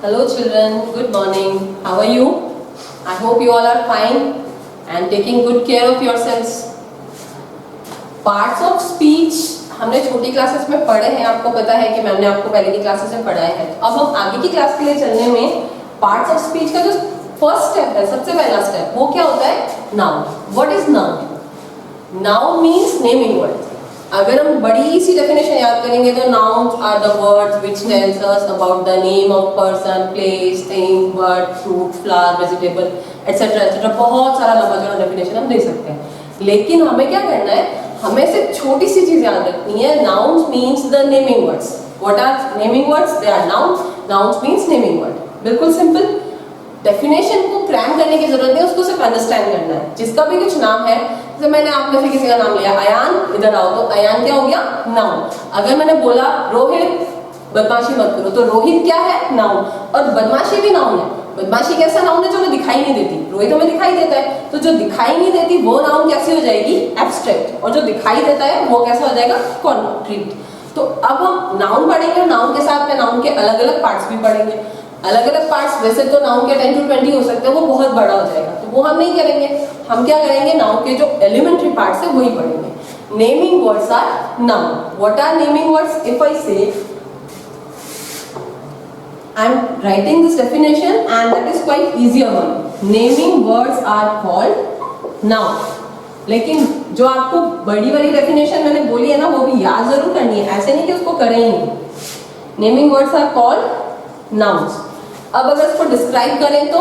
Hello children, good morning. How are you? I hope you all are fine and taking good care of yourselves. Parts of speech हमने छोटी classes में पढ़े हैं, आपको पता है कि मैंने आपको पहले की क्लासेस में पढ़ाए हैं। अब हम आगे की क्लास के लिए चलने में पार्ट्स ऑफ स्पीच का जो फर्स्ट स्टेप है, सबसे पहला स्टेप, वो क्या होता है? Noun. What is noun? Noun means naming word. अगर हम बड़ी सी डेफिनेशन याद करेंगे तो nouns are the words which tells us about the name of person, place, thing, bird, fruit, flower, vegetable etcetera etcetera. बहुत सारा लंबा चौड़ा डेफिनेशन हम दे सकते हैं, लेकिन हमें क्या करना है? हमें सिर्फ छोटी सी चीज याद रखनी है। Nouns means the naming words. What are naming words? They are nouns. Nouns means naming word. बिल्कुल सिंपल। डेफिनेशन को क्रैम करने की जरूरत नहीं, उसको सिर्फ अंडरस्टैंड करना है। जिसका भी कुछ नाम है, जैसे मैंने आप में से किसी का नाम लिया अयान, इधर आओ, तो अयान क्या हो गया? नाउन। अगर मैंने बोला रोहित बदमाशी मत करो, तो रोहित क्या है? नाउन। और बदमाशी भी नाउन है। बदमाशी कैसा नाउन है? जो हमें दिखाई नहीं देती। रोहित हमें दिखाई देता है, तो जो दिखाई नहीं देती वो नाउन कैसी हो जाएगी? एब्स्ट्रैक्ट। और जो दिखाई देता है वो कैसा हो जाएगा? कॉन्क्रीट। तो अब हम नाउन पढ़ेंगे, नाउन के साथ में नाउन के अलग अलग पार्ट्स भी पढ़ेंगे। अलग अलग पार्ट्स वैसे तो नाउन के 10 to 20 हो सकते हैं, वो बहुत बड़ा हो जाएगा, तो वो हम नहीं करेंगे। हम क्या करेंगे? नाउन के जो एलिमेंट्री पार्ट्स है वही पढ़ेंगे। Naming words are noun. What are naming words? If I say I am writing this definition and that is quite easier one. Naming words are called noun. लेकिन जो आपको बड़ी वाली डेफिनेशन मैंने बोली है ना, वो भी याद जरूर करनी है, ऐसे नहीं कि उसको करें ही नहीं। Naming words are called nouns. अब अगर इसको डिस्क्राइब करें तो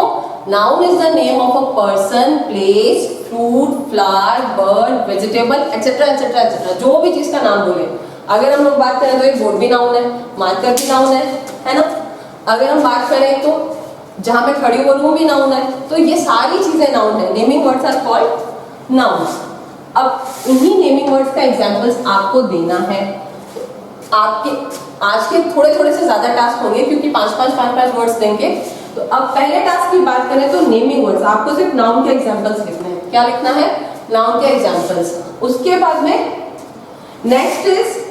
noun is the name of a person, place, fruit, flower, bird, vegetable etcetera etcetera etcetera. जो भी चीज का नाम बोले। अगर हम लोग बात करें तो एक बोर्ड भी नाउन है, मार्कर भी नाउन है ना। अगर हम बात करें तो जहां मैं खड़ी हूँ वो भी नाउन है। तो ये सारी चीजें नाउन है। Naming words are called nouns. अब इन्हीं नेमिंग वर्ड्स का एग्जांपल्स आपको देना है। आपके आज के थोड़े थोड़े से ज्यादा टास्क होंगे, क्योंकि 5-5 वर्ड्स देंगे। तो अब पहले टास्क की बात करें तो नेमिंग वर्ड्स, आपको सिर्फ नाउन के एग्जांपल्स लिखने हैं। क्या लिखना है? नाउन के एग्जांपल्स। उसके बाद में next is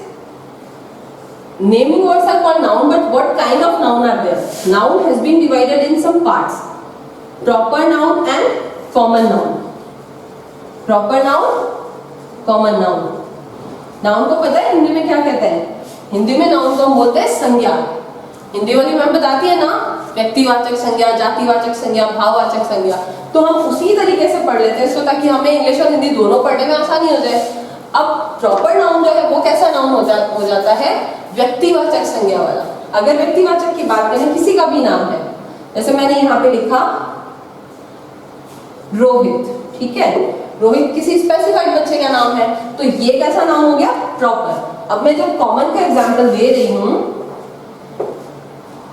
naming words are called noun, but what kind of noun are there? Noun has been divided in some parts: proper noun and common noun. Proper noun, common noun. Noun को पता है हिंदी में क्या कहते हैं? हिंदी में noun को हम बोलते हैं संज्ञा। हिंदी वाली मैम बताती है ना, व्यक्तिवाचक संज्ञा, जातिवाचक संज्ञा, भाववाचक संज्ञा। तो हम उसी तरीके से पढ़ लेते हैं इसको, ताकि हमें इंग्लिश और हिंदी दोनों पढ़ने में आसानी हो जाए। अब प्रॉपर नाउन जो है वो कैसा नाउन हो जाता है? व्यक्तिवाचक संज्ञा वाला। अगर व्यक्तिवाचक की बात करें, किसी का भी नाम है, जैसे मैंने यहाँ पे लिखा रोहित, ठीक है, रोहित किसी स्पेसिफाइड बच्चे का नाम है, तो ये कैसा नाम हो गया? प्रॉपर। अब मैं जब कॉमन का एग्जांपल दे रही हूं,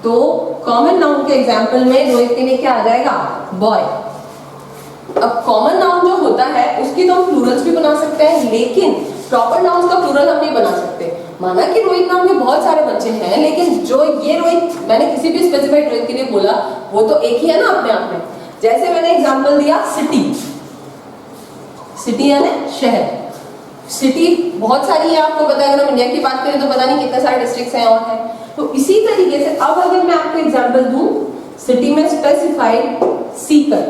तो कॉमन नाउन के एग्जांपल में रोहित के लिए क्या आ जाएगा? बॉय। अब कॉमन नाउन जो होता है उसकी तो हम प्लूरल्स भी बना सकते हैं, लेकिन प्रॉपर नाउन का प्लूरल हम नहीं बना सकते। माना कि रोहित नाम के बहुत सारे बच्चे हैं, लेकिन जो ये रोहित मैंने किसी भी स्पेसिफाइड रोहित के लिए बोला, वो तो एक ही है ना अपने आप में। जैसे मैंने एग्जांपल दिया सिटी। सिटी यानी शहर। सिटी बहुत सारी है, आपको पता है। अगर हम इंडिया की बात करें तो पता नहीं कितने सारे डिस्ट्रिक्ट्स हैं और हैं। तो इसी तरीके से अब अगर मैं आपको एग्जांपल दूं, सिटी में स्पेसिफाइड सीकर।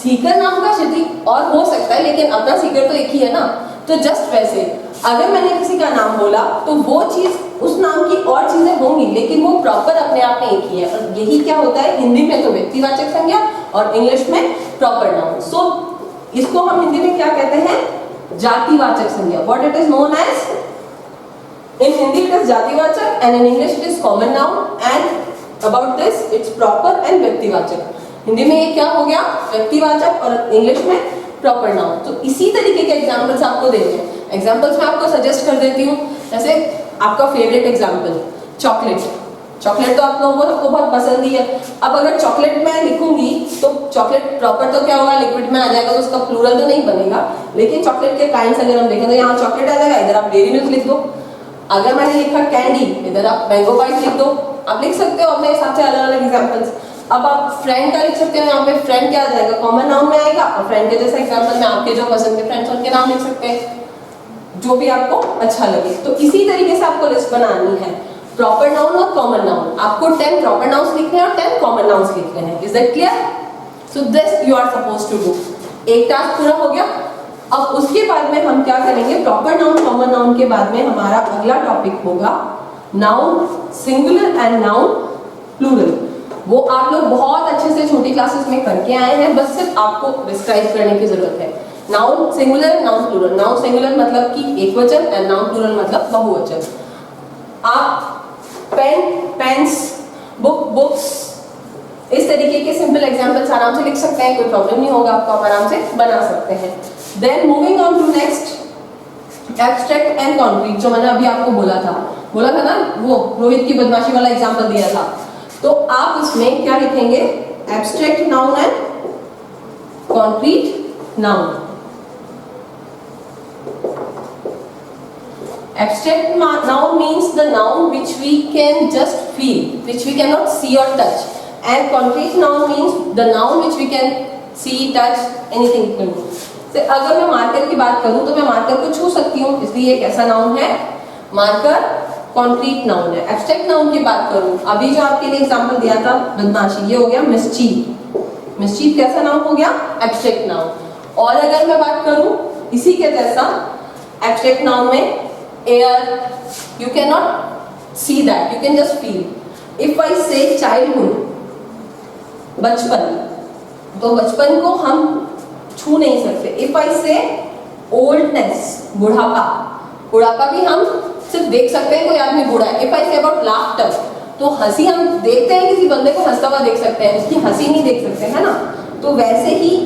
सीकर नाम का सिटी और हो सकता है, लेकिन अपना सीकर तो एक ही है ना। तो जस्ट वैसे अगर मैंने किसी का नाम बोला तो वो चीज, उस नाम की और चीजें होंगी, लेकिन वो प्रॉपर अपने आप में एक ही है। और यही क्या होता है हिंदी में तो व्यक्तिवाचक संज्ञा और इंग्लिश में प्रॉपर नाउन। सो इसको हम हिंदी में क्या कहते हैं? जातिवाचक संज्ञा। What it is known as? In Hindi it is जातिवाचक and in English it is common noun, and about this it's proper and व्यक्तिवाचक। हिंदी में ये क्या हो गया? व्यक्तिवाचक, और इंग्लिश में प्रॉपर नाउन। तो इसी तरीके के एग्जांपल्स आपको देने हैं। एग्जांपल्स मैं आपको सजेस्ट कर देती हूँ। जैसे आपका फेवरेट एग्जांपल चॉकलेट। चॉकलेट तो आप लोगों को बहुत पसंद ही है। अब अगर चॉकलेट मैं लिखूंगी तो चॉकलेट प्रॉपर तो क्या होगा? लिक्विड में आ जाएगा, तो उसका प्लूरल तो नहीं बनेगा। लेकिन चॉकलेट के काइंड्स अगर हम देखें तो यहाँ चॉकलेट आ जाएगा, इधर आप डेयरी मिल्क लिख दो। अगर मैंने लिखा कैंडी, इधर आप मैंगो बाइट लिख दो। आप लिख सकते हो अपने हिसाब से अलग अलग एग्जाम्पल्स। अब आप फ्रेंड का लिख सकते हो, यहाँ पे फ्रेंड क्या आ जाएगा? कॉमन नाउन में आएगा। और फ्रेंड के जैसा एग्जांपल में आपके जो पसंद के फ्रेंड्स उनके नाम लिख सकते हैं, जो भी आपको अच्छा लगे। तो इसी तरीके से आपको लिस्ट बनानी है। प्रॉपर नाउन और कॉमन नाउन, आपको 10 प्रॉपर नाउन्स लिखने हैं और 10 कॉमन नाउन्स लिखने हैं। Is that clear? So this you are suppose to do. एक टास्क पूरा हो गया। अब उसके बाद में हम क्या करेंगे, प्रॉपर नाउन कॉमन नाउन के बाद में हमारा अगला टॉपिक होगा noun singular and noun plural. वो आप लोग बहुत अच्छे से छोटी क्लासेस में करके आए हैं, बस सिर्फ आपको डिस्क्राइब करने की जरूरत है। Noun singular, noun plural. Noun singular मतलब कि एक वचन एंड नाउन प्लूरल मतलब बहुवचन। आप पेन, पेन्स, बुक, बुक्स, इस तरीके के सिंपल एग्जांपल्स आराम से लिख सकते हैं, कोई प्रॉब्लम नहीं होगा आपको, आप आराम से बना सकते हैं। Then moving on to next abstract and concrete, जो मैंने अभी आपको बोला था ना, वो रोहित की बदमाशी वाला एग्जांपल दिया था। तो आप इसमें क्या लिखेंगे, abstract noun and concrete noun. Abstract noun means the noun which we can just feel, which we cannot see or touch, and concrete noun means the noun which we can see, touch, anything it can do. So, अगर मैं marker की बात करूं तो मैं marker को छू सकती हूँ, इसलिए एक ऐसा नाउन है। मार्कर कॉन्क्रीट नाउन है। एब्स्ट्रैक्ट नाउन की बात करूं, अभी जो आपके लिए एग्जांपल दिया था बदमाशी, ये हो गया मिस्चीफ। मिस्चीफ कैसा नाउन हो गया, एब्स्ट्रैक्ट नाउन। और अगर मैं बात करूं इसी के जैसा एब्स्ट्रैक्ट नाउन में air, you cannot see that, you can just feel. If I say childhood, बचपन, तो बचपन को हम छू नहीं सकते। If I say oldness, बुढ़ापा, बुढ़ापा भी हम सिर्फ देख सकते हैं, कोई आदमी बूढ़ा है। If I say about laughter, तो हंसी हम देखते हैं, किसी बंदे को हंसता हुआ देख सकते हैं, उसकी हंसी नहीं देख सकते, है ना। तो वैसे ही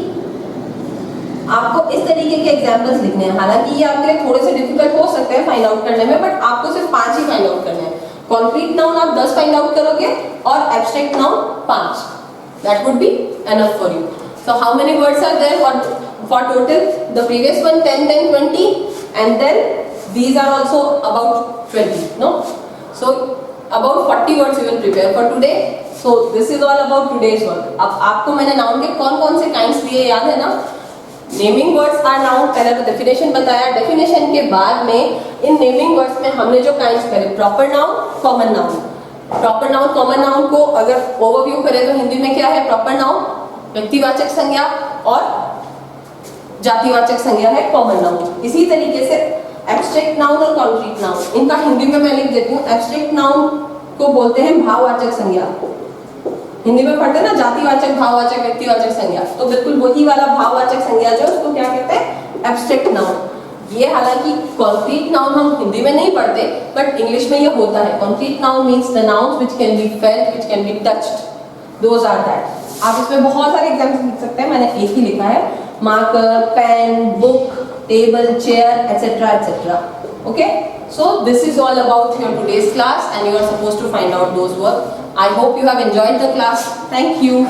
आपको इस तरीके के एग्जांपल्स लिखने हैं। हालांकि ये आपके लिए थोड़े से डिफिकल्ट हो सकते हैं फाइंड आउट करने में, बट आपको सिर्फ 5 ही फाइंड आउट करने हैं। कॉन्क्रीट नाउन आप 10 फाइंड आउट करोगे और abstract noun 5। That would be enough for you. So how many words are there for total? The previous one 10, 10, 20 and then these are also about 20, no? So about 40 words you will prepare for today. So this is all about today's work. अब आपको मैंने noun के कौन-कौन से kinds दिए याद है ना? नेमिंग वर्ड्स आर नाउन, पहले तो डेफिनेशन बताया, डेफिनेशन के बाद में इन नेमिंग वर्ड्स में हमने जो काइंड्स करे, proper noun, common noun. Proper noun common noun को अगर ओवरव्यू करें तो हिंदी में क्या है, प्रॉपर नाउन व्यक्तिवाचक संज्ञा और जातिवाचक संज्ञा है कॉमन नाउन। इसी तरीके से एब्स्ट्रैक्ट नाउन और कॉन्क्रीट नाउन, इनका हिंदी में मैं लिख देती हूँ। एब्स्ट्रैक्ट नाउन को बोलते हैं भाववाचक संज्ञा। हिंदी में पढ़ते हैं ना जातिवाचक, भाववाचक, व्यक्तिवाचक संज्ञा, तो बिल्कुल वही वाला भाववाचक संज्ञा जो उसको क्या कहते हैं, एब्स्ट्रैक्ट नाउन। ये हालांकि कॉन्क्रीट नाउन हम हिंदी में नहीं पढ़ते, बट इंग्लिश में ये होता है। Concrete noun means the nouns which can be felt, which can be touched, those are that. आप इसमें बहुत सारे एग्जांपल्स लिख सकते हैं, मैंने एक ही लिखा है, marker, pen, book, table, chair, etcetera etcetera. Okay, so this is all about your today's class and you are supposed to find out those work. I hope you have enjoyed the class. Thank you.